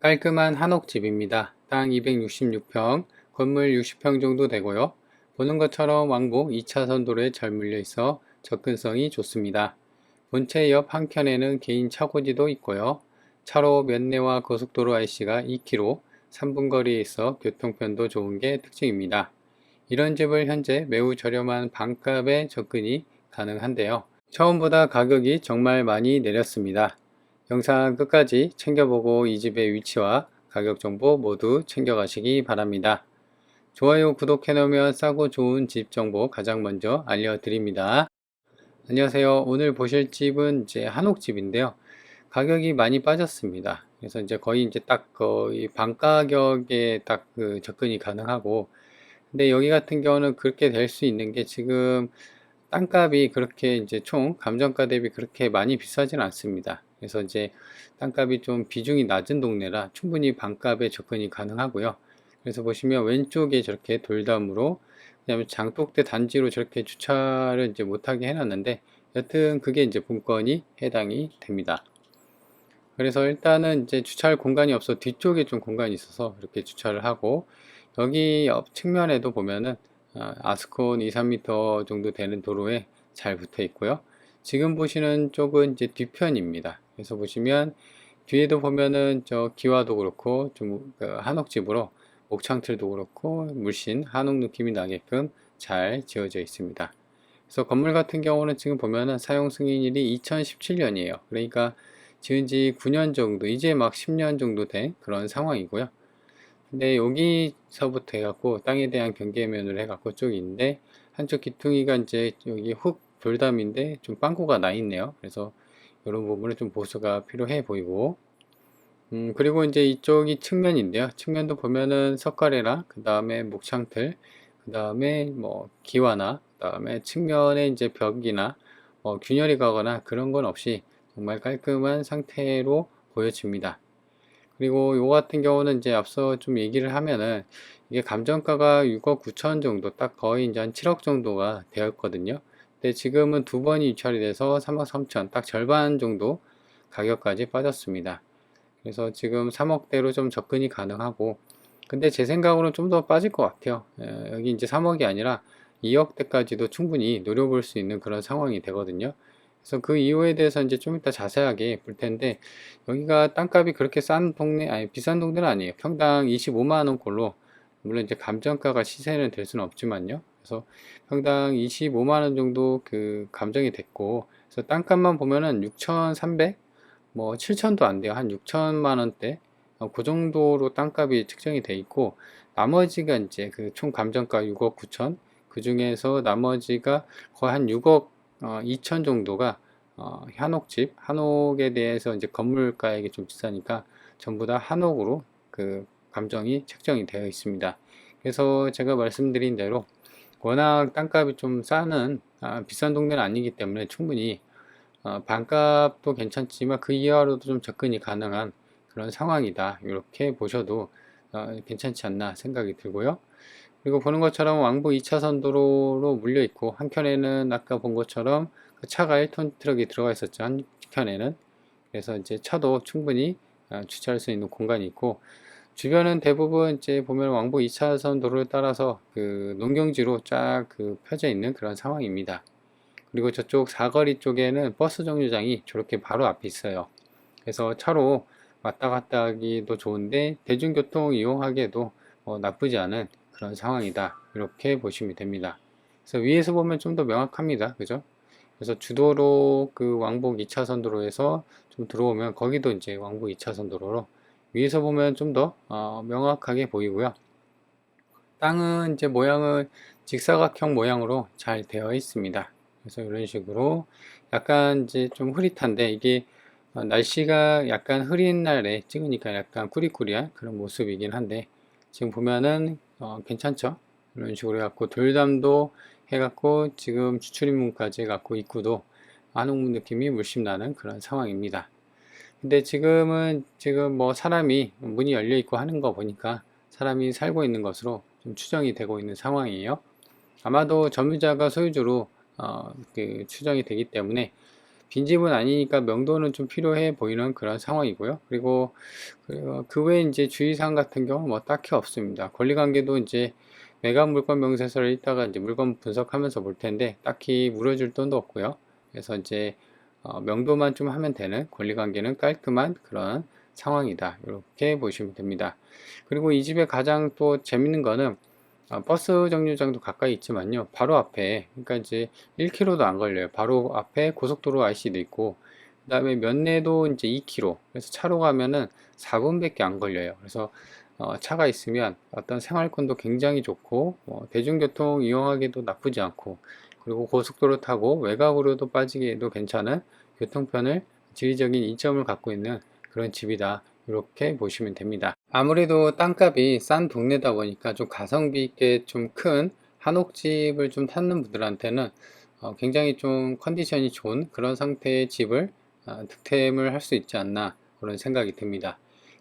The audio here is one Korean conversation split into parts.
깔끔한 한옥집입니다. 땅 266평, 건물 60평 정도 되고요. 보는 것처럼 왕복 2차선 도로에 잘 물려 있어 접근성이 좋습니다. 본체 옆 한켠에는 개인 차고지도 있고요. 차로 면내와 고속도로 IC가 2km, 3분 거리에 있어 교통편도 좋은 게 특징입니다. 이런 집을 현재 매우 저렴한 반값에 접근이 가능한데요. 처음보다 가격이 정말 많이 내렸습니다. 영상 끝까지 챙겨보고 이 집의 위치와 가격 정보 모두 챙겨가시기 바랍니다. 좋아요, 구독해 놓으면 싸고 좋은 집 정보 가장 먼저 알려드립니다. 안녕하세요. 오늘 보실 집은 이제 한옥집인데요. 가격이 많이 빠졌습니다. 그래서 이제 거의 이제 딱 거의 반 가격에 딱 그 접근이 가능하고, 근데 여기 같은 경우는 그렇게 될 수 있는 게 지금 땅값이 그렇게 이제 총 감정가 대비 그렇게 많이 비싸진 않습니다. 그래서 이제 땅값이 좀 비중이 낮은 동네라 충분히 반값에 접근이 가능하고요. 그래서 보시면 왼쪽에 저렇게 돌담으로, 그다음에 장독대 단지로 저렇게 주차를 이제 못하게 해놨는데, 여튼 그게 이제 분권이 해당이 됩니다. 그래서 일단은 이제 주차할 공간이 없어 뒤쪽에 좀 공간이 있어서 이렇게 주차를 하고, 여기 옆 측면에도 보면은 아스콘 2, 3m 정도 되는 도로에 잘 붙어 있고요. 지금 보시는 쪽은 이제 뒤편입니다. 그래서 보시면 뒤에도 보면은 저 기와도 그렇고 좀 한옥집으로 옥창틀도 그렇고 물씬 한옥 느낌이 나게끔 잘 지어져 있습니다. 그래서 건물 같은 경우는 지금 보면은 사용 승인일이 2017년이에요. 그러니까 지은 지 9년 정도, 이제 막 10년 정도 된 그런 상황이고요. 근데 여기서부터 해갖고 땅에 대한 경계면을 해갖고 쪽이 있는데, 한쪽 기퉁이가 이제 여기 훅 돌담인데 좀 빵꾸가 나 있네요. 그래서 이런 부분은 좀 보수가 필요해 보이고, 그리고 이제 이쪽이 측면인데요. 측면도 보면은 석가래랑 그 다음에 목창틀, 그 다음에 뭐 기와나, 그 다음에 측면에 이제 벽이나 균열이 가거나 그런 건 없이 정말 깔끔한 상태로 보여집니다. 그리고 요 같은 경우는 이제 앞서 좀 얘기를 하면은, 이게 감정가가 6억 9천 정도, 딱 거의 이제 한 7억 정도가 되었거든요. 근데 지금은 두 번이 유찰이 돼서 3억 3천, 딱 절반 정도 가격까지 빠졌습니다. 그래서 지금 3억대로 좀 접근이 가능하고, 근데 제 생각으로는 좀 더 빠질 것 같아요. 여기 이제 3억이 아니라 2억대까지도 충분히 노려볼 수 있는 그런 상황이 되거든요. 그래서 그 이유에 대해서 이제 좀 이따 자세하게 볼 텐데, 여기가 땅값이 그렇게 싼 동네, 아니 비싼 동네는 아니에요. 평당 25만 원꼴로, 물론 이제 감정가가 시세는 될 수는 없지만요. 그래서 평당 25만 원 정도 그 감정이 됐고, 그래서 땅값만 보면은 6,300, 뭐 7천도 안 돼요. 한 6천만 원대, 그 정도로 땅값이 측정이 돼 있고, 나머지가 이제 그 총 감정가 6억 9천, 그 중에서 나머지가 거의 한 6억 2천 정도가 한옥집, 한옥에 대해서 이제 건물가액이 좀 비싸니까 전부 다 한옥으로 그 감정이 책정이 되어 있습니다. 그래서 제가 말씀드린 대로 워낙 땅값이 좀 싸는 비싼 동네는 아니기 때문에 충분히 반값도 괜찮지만 그 이하로도 좀 접근이 가능한 그런 상황이다, 이렇게 보셔도 괜찮지 않나 생각이 들고요. 그리고 보는 것처럼 왕복 2차선 도로로 물려 있고, 한켠에는 아까 본 것처럼 그 차가 1톤 트럭이 들어가 있었죠, 한켠에는. 그래서 이제 차도 충분히 주차할 수 있는 공간이 있고, 주변은 대부분 이제 보면 왕복 2차선 도로를 따라서 그 농경지로 쫙 그 펴져 있는 그런 상황입니다. 그리고 저쪽 사거리 쪽에는 버스 정류장이 저렇게 바로 앞에 있어요. 그래서 차로 왔다 갔다 하기도 좋은데 대중교통 이용하기에도 나쁘지 않은 그런 상황이다, 이렇게 보시면 됩니다. 그래서 위에서 보면 좀 더 명확합니다. 그죠? 그래서 주도로 그 왕복 2차선 도로에서 좀 들어오면 거기도 이제 왕복 2차선 도로로 위에서 보면 좀 더 명확하게 보이고요. 땅은 이제 모양은 직사각형 모양으로 잘 되어 있습니다. 그래서 이런 식으로 약간 이제 좀 흐릿한데, 이게 날씨가 약간 흐린 날에 찍으니까 약간 꾸리꾸리한 그런 모습이긴 한데, 지금 보면은 괜찮죠? 이런 식으로 해갖고 돌담도 해갖고 지금 추출입문까지 해갖고 입구도 한옥문 느낌이 물씬 나는 그런 상황입니다. 근데 지금은 지금 뭐 사람이 문이 열려 있고 하는 거 보니까 사람이 살고 있는 것으로 좀 추정이 되고 있는 상황이에요. 아마도 점유자가 소유주로 그 추정이 되기 때문에 빈집은 아니니까 명도는 좀 필요해 보이는 그런 상황이고요. 그리고 그 외에 이제 주의사항 같은 경우는 뭐 딱히 없습니다. 권리관계도 이제 매각 물건 명세서를 읽다가 이제 물건 분석하면서 볼 텐데 딱히 물어줄 돈도 없고요. 그래서 이제 명도만 좀 하면 되는, 권리관계는 깔끔한 그런 상황이다, 이렇게 보시면 됩니다. 그리고 이 집의 가장 또 재밌는 거는 버스 정류장도 가까이 있지만요, 바로 앞에, 그러니까 이제 1km도 안 걸려요. 바로 앞에 고속도로 IC도 있고, 그 다음에 면내도 이제 2km, 그래서 차로 가면은 4분밖에 안 걸려요. 그래서 차가 있으면 어떤 생활권도 굉장히 좋고, 대중교통 이용하기도 나쁘지 않고, 그리고 고속도로 타고 외곽으로도 빠지기에도 괜찮은 교통편을, 지리적인 이점을 갖고 있는 그런 집이다, 이렇게 보시면 됩니다. 아무래도 땅값이 싼 동네다 보니까 좀 가성비 있게 좀 큰 한옥집을 좀 찾는 분들한테는 굉장히 좀 컨디션이 좋은 그런 상태의 집을 득템을 할 수 있지 않나, 그런 생각이 듭니다.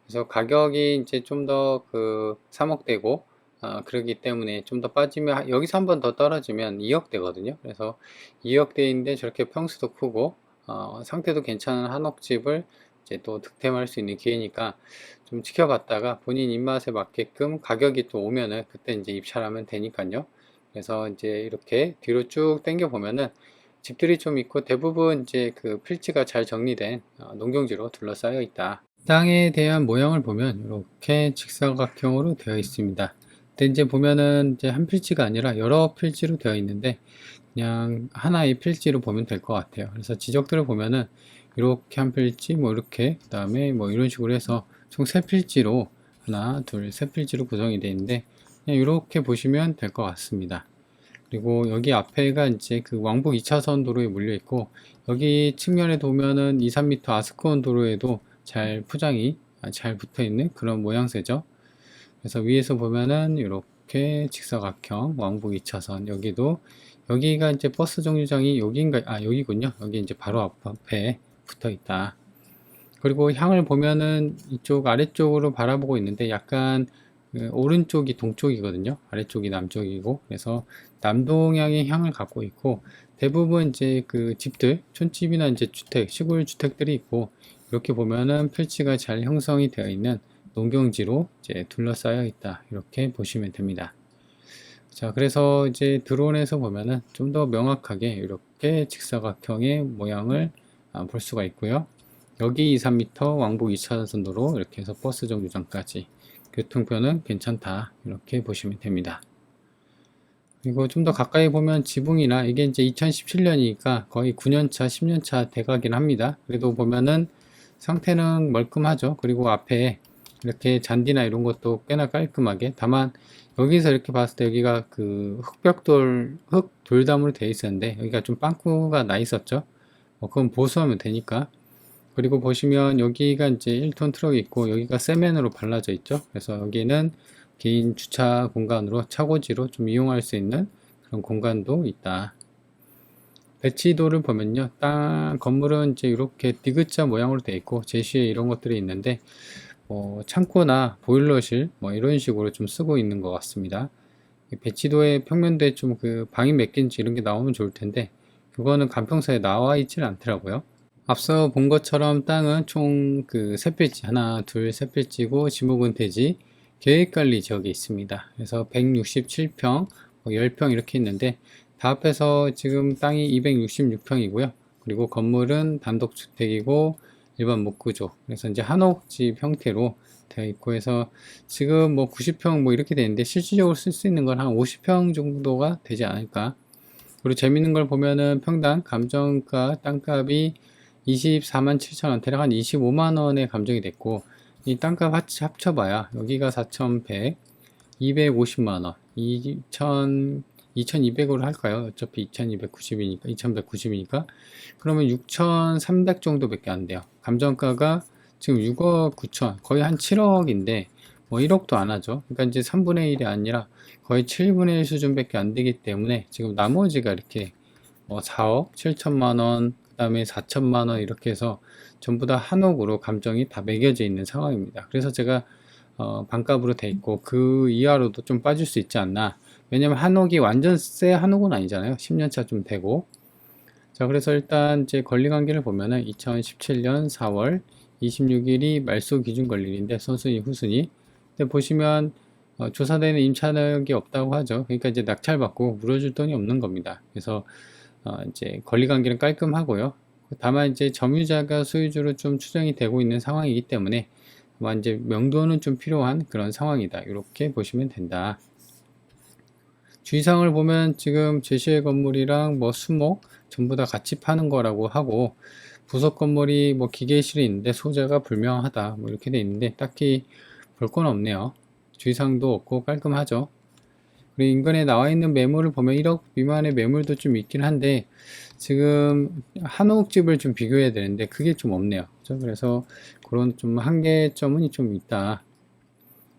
그래서 가격이 이제 좀 더 그 3억대고 그러기 때문에 좀 더 빠지면, 여기서 한 번 더 떨어지면 2억대거든요. 그래서 2억대인데 저렇게 평수도 크고 상태도 괜찮은 한옥집을 이제 또 득템할 수 있는 기회니까 좀 지켜봤다가 본인 입맛에 맞게끔 가격이 또 오면은 그때 이제 입찰하면 되니까요. 그래서 이제 이렇게 뒤로 쭉 당겨 보면은 집들이 좀 있고, 대부분 이제 그 필지가 잘 정리된 농경지로 둘러싸여 있다. 땅에 대한 모양을 보면 이렇게 직사각형으로 되어 있습니다. 근데 이제 보면은 이제 한 필지가 아니라 여러 필지로 되어 있는데 그냥 하나의 필지로 보면 될 것 같아요. 그래서 지적들을 보면은 이렇게 한 필지, 뭐 이렇게, 그 다음에 뭐 이런 식으로 해서 총 세 필지로, 하나, 둘, 세 필지로 구성이 되어 있는데 그냥 이렇게 보시면 될 것 같습니다. 그리고 여기 앞에가 이제 그 왕복 2차선 도로에 물려 있고, 여기 측면에 보면은 2, 3m 아스콘 도로에도 잘 포장이 잘 붙어 있는 그런 모양새죠. 그래서 위에서 보면은 이렇게 직사각형 왕복 2차선, 여기가 이제 버스 정류장이 여기인가, 여기군요. 여기 이제 바로 앞에 붙어 있다. 그리고 향을 보면은 이쪽 아래쪽으로 바라보고 있는데 약간 오른쪽이 동쪽이거든요. 아래쪽이 남쪽이고, 그래서 남동향의 향을 갖고 있고, 대부분 이제 그 집들, 촌집이나 이제 주택, 시골 주택들이 있고, 이렇게 보면은 필지가 잘 형성이 되어 있는 농경지로 이제 둘러싸여 있다, 이렇게 보시면 됩니다. 자, 그래서 이제 드론에서 보면은 좀 더 명확하게 이렇게 직사각형의 모양을 볼 수가 있고요. 여기 2, 3m 왕복 2차선 도로, 이렇게 해서 버스 정류장까지 교통편은 괜찮다, 이렇게 보시면 됩니다. 그리고 좀 더 가까이 보면 지붕이나, 이게 이제 2017년이니까 거의 9년차, 10년차 돼가긴 합니다. 그래도 보면은 상태는 멀끔하죠. 그리고 앞에 이렇게 잔디나 이런 것도 꽤나 깔끔하게, 다만 여기서 이렇게 봤을 때 여기가 그 흙 돌담으로 되어 있었는데 여기가 좀 빵꾸가 나 있었죠. 그건 보수하면 되니까. 그리고 보시면 여기가 이제 1톤 트럭이 있고, 여기가 세면으로 발라져 있죠. 그래서 여기는 개인 주차 공간으로, 차고지로 좀 이용할 수 있는 그런 공간도 있다. 배치도를 보면요, 건물은 이제 이렇게 디귿자 모양으로 되어 있고 제시에 이런 것들이 있는데 창고나 보일러실 뭐 이런 식으로 좀 쓰고 있는 것 같습니다. 배치도의 평면도에 좀 그 방이 몇 개인지 이런 게 나오면 좋을 텐데 그거는 간평서에 나와 있지는 않더라고요. 앞서 본 것처럼 땅은 총 그 세 필지, 하나, 둘, 세 필지고, 지목은 대지, 계획관리 지역에 있습니다. 그래서 167평, 10평 이렇게 있는데 다 합해서 지금 땅이 266평이고요. 그리고 건물은 단독주택이고 일반 목구조, 그래서 이제 한옥집 형태로 되어 있고 해서 지금 뭐 90평 뭐 이렇게 되는데 실질적으로 쓸 수 있는 건 한 50평 정도가 되지 않을까. 그리고 재밌는 걸 보면은 평당 감정가 땅값이 24만 7천원, 대략 한 25만원에 감정이 됐고, 이 땅값 합쳐봐야 여기가 4,100, 250만원, 2200으로 할까요? 어차피 2290이니까, 2190이니까. 그러면 6300 정도밖에 안 돼요. 감정가가 지금 6억 9천, 거의 한 7억인데, 뭐 1억도 안 하죠. 그러니까 이제 3분의 1이 아니라 거의 7분의 1 수준밖에 안 되기 때문에 지금 나머지가 이렇게 4억 7천만원, 그 다음에 4천만원 이렇게 해서 전부 다 한옥으로 감정이 다 매겨져 있는 상황입니다. 그래서 제가 반값으로 돼 있고 그 이하로도 좀 빠질 수 있지 않나. 왜냐면 한옥이 완전 새 한옥은 아니잖아요. 10년차 좀 되고, 자, 그래서 일단 이제 권리관계를 보면은 2017년 4월 26일이 말소 기준 권리인데 선순위, 후순위. 근데 보시면 조사되는 임차력이 없다고 하죠. 그러니까 이제 낙찰받고 물어줄 돈이 없는 겁니다. 그래서 이제 권리관계는 깔끔하고요. 다만 이제 점유자가 소유주로 좀 추정이 되고 있는 상황이기 때문에 다만 이제 명도는 좀 필요한 그런 상황이다. 이렇게 보시면 된다. 주의사항을 보면 지금 제시의 건물이랑 뭐 수목 전부 다 같이 파는 거라고 하고, 부속 건물이 뭐 기계실이 있는데 소재가 불명하다 뭐 이렇게 돼 있는데 딱히 볼 건 없네요. 주의사항도 없고 깔끔하죠. 그리고 인근에 나와 있는 매물을 보면 1억 미만의 매물도 좀 있긴 한데 지금 한옥집을 좀 비교해야 되는데 그게 좀 없네요. 그렇죠? 그래서 그런 좀 한계점은 좀 있다.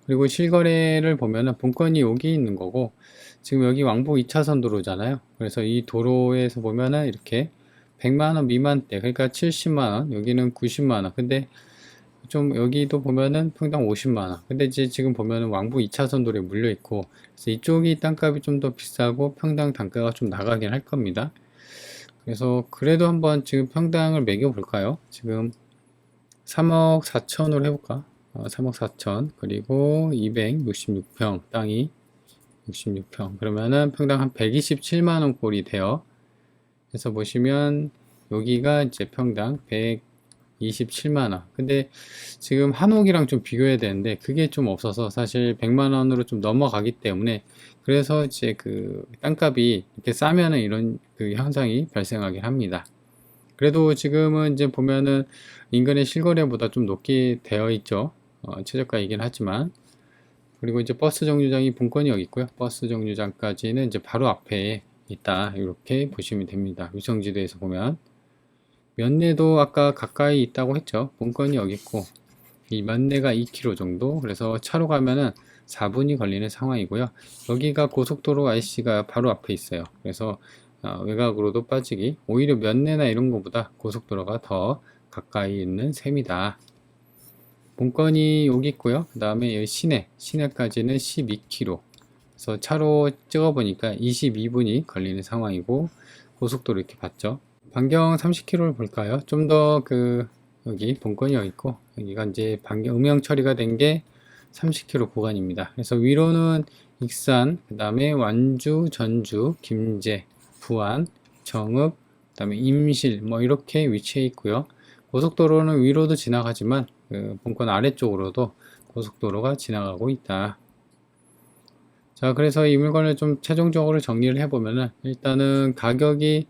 그리고 실거래를 보면은 본건이 여기 있는 거고, 지금 여기 왕복 2차선 도로잖아요. 그래서 이 도로에서 보면은 이렇게 100만원 미만대, 그러니까 70만원, 여기는 90만원. 근데 좀 여기도 보면은 평당 50만원. 근데 이제 지금 보면은 왕복 2차선 도로에 물려 있고, 그래서 이쪽이 땅값이 좀 더 비싸고 평당 단가가 좀 나가긴 할 겁니다. 그래서 그래도 한번 지금 평당을 매겨 볼까요? 지금 3억 4천으로 해볼까? 3억 4천, 그리고 266평, 땅이 66평. 그러면은 평당 한 127만원 꼴이 돼요. 그래서 보시면 여기가 이제 평당 127만원. 근데 지금 한옥이랑 좀 비교해야 되는데 그게 좀 없어서 사실 100만원으로 좀 넘어가기 때문에, 그래서 이제 그 땅값이 이렇게 싸면은 이런 그 현상이 발생하긴 합니다. 그래도 지금은 이제 보면은 인근의 실거래보다 좀 높게 되어 있죠. 최저가이긴 하지만. 그리고 이제 버스 정류장이 본건이 여기 있고요. 버스 정류장까지는 이제 바로 앞에 있다. 이렇게 보시면 됩니다. 위성지도에서 보면. 면내도 아까 가까이 있다고 했죠. 본건이 여기 있고, 이 면내가 2km 정도. 그래서 차로 가면은 4분이 걸리는 상황이고요. 여기가 고속도로 IC가 바로 앞에 있어요. 그래서 외곽으로도 빠지기, 오히려 면내나 이런 것보다 고속도로가 더 가까이 있는 셈이다. 본건이 여기 있고요. 그 다음에 여기 시내까지는 12km. 그래서 차로 찍어보니까 22분이 걸리는 상황이고, 고속도로 이렇게 봤죠. 반경 30km를 볼까요? 좀 더 여기 본건이 여기 있고, 여기가 이제 반경 음영 처리가 된 게 30km 구간입니다. 그래서 위로는 익산, 그 다음에 완주, 전주, 김제, 부안, 정읍, 그 다음에 임실 뭐 이렇게 위치해 있고요. 고속도로는 위로도 지나가지만 본건 아래쪽으로도 고속도로가 지나가고 있다. 자, 그래서 이 물건을 좀 최종적으로 정리를 해보면은 일단은 가격이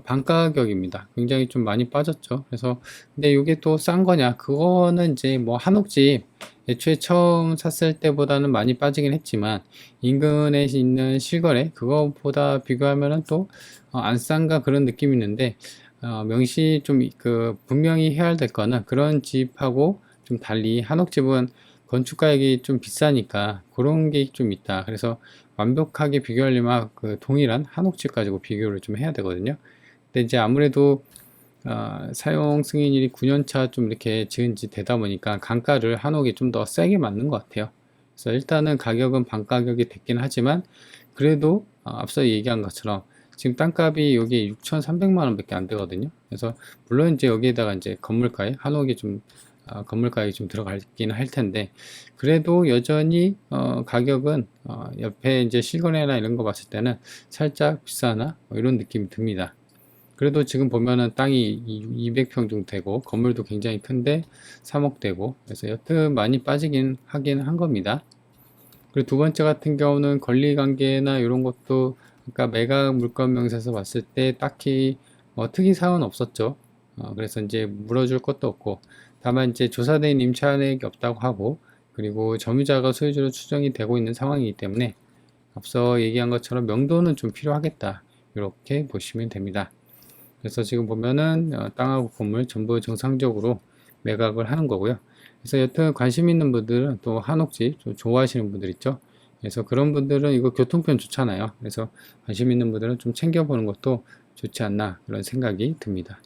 반가격입니다. 굉장히 좀 많이 빠졌죠. 그래서 근데 이게 또 싼 거냐? 그거는 이제 뭐 한옥집 애초에 처음 샀을 때보다는 많이 빠지긴 했지만 인근에 있는 실거래 그거보다 비교하면은 또 안 싼가 그런 느낌이 있는데, 명시 좀 분명히 해야 될 거는 그런 집하고 좀 달리 한옥집은 건축가액이 좀 비싸니까 그런 게 좀 있다. 그래서 완벽하게 비교하려면 동일한 한옥집 가지고 비교를 좀 해야 되거든요. 근데 이제 아무래도 사용 승인일이 9년차 좀 이렇게 지은 지 되다 보니까 강가를 한옥이 좀 더 세게 맞는 것 같아요. 그래서 일단은 가격은 반가격이 됐긴 하지만 그래도 앞서 얘기한 것처럼 지금 땅값이 여기 6,300만 원밖에 안 되거든요. 그래서 물론 이제 여기에다가 이제 건물가에 한옥이 좀 건물가에 좀 들어가긴 할 텐데, 그래도 여전히 가격은 옆에 이제 실거래나 이런 거 봤을 때는 살짝 비싸나 뭐 이런 느낌이 듭니다. 그래도 지금 보면은 땅이 200평 정도 되고 건물도 굉장히 큰데 3억 되고, 그래서 여튼 많이 빠지긴 하긴 한 겁니다. 그리고 두 번째 같은 경우는 권리관계나 이런 것도 그러니까 매각 물건 명세서 봤을 때 딱히 뭐 특이사항은 없었죠. 그래서 이제 물어줄 것도 없고, 다만 이제 조사된 임차인이 없다고 하고, 그리고 점유자가 소유주로 추정이 되고 있는 상황이기 때문에 앞서 얘기한 것처럼 명도는 좀 필요하겠다. 이렇게 보시면 됩니다. 그래서 지금 보면은 땅하고 건물 전부 정상적으로 매각을 하는 거고요. 그래서 여튼 관심 있는 분들은 또 한옥집 좀 좋아하시는 분들 있죠. 그래서 그런 분들은 이거 교통편 좋잖아요. 그래서 관심 있는 분들은 좀 챙겨보는 것도 좋지 않나 그런 생각이 듭니다.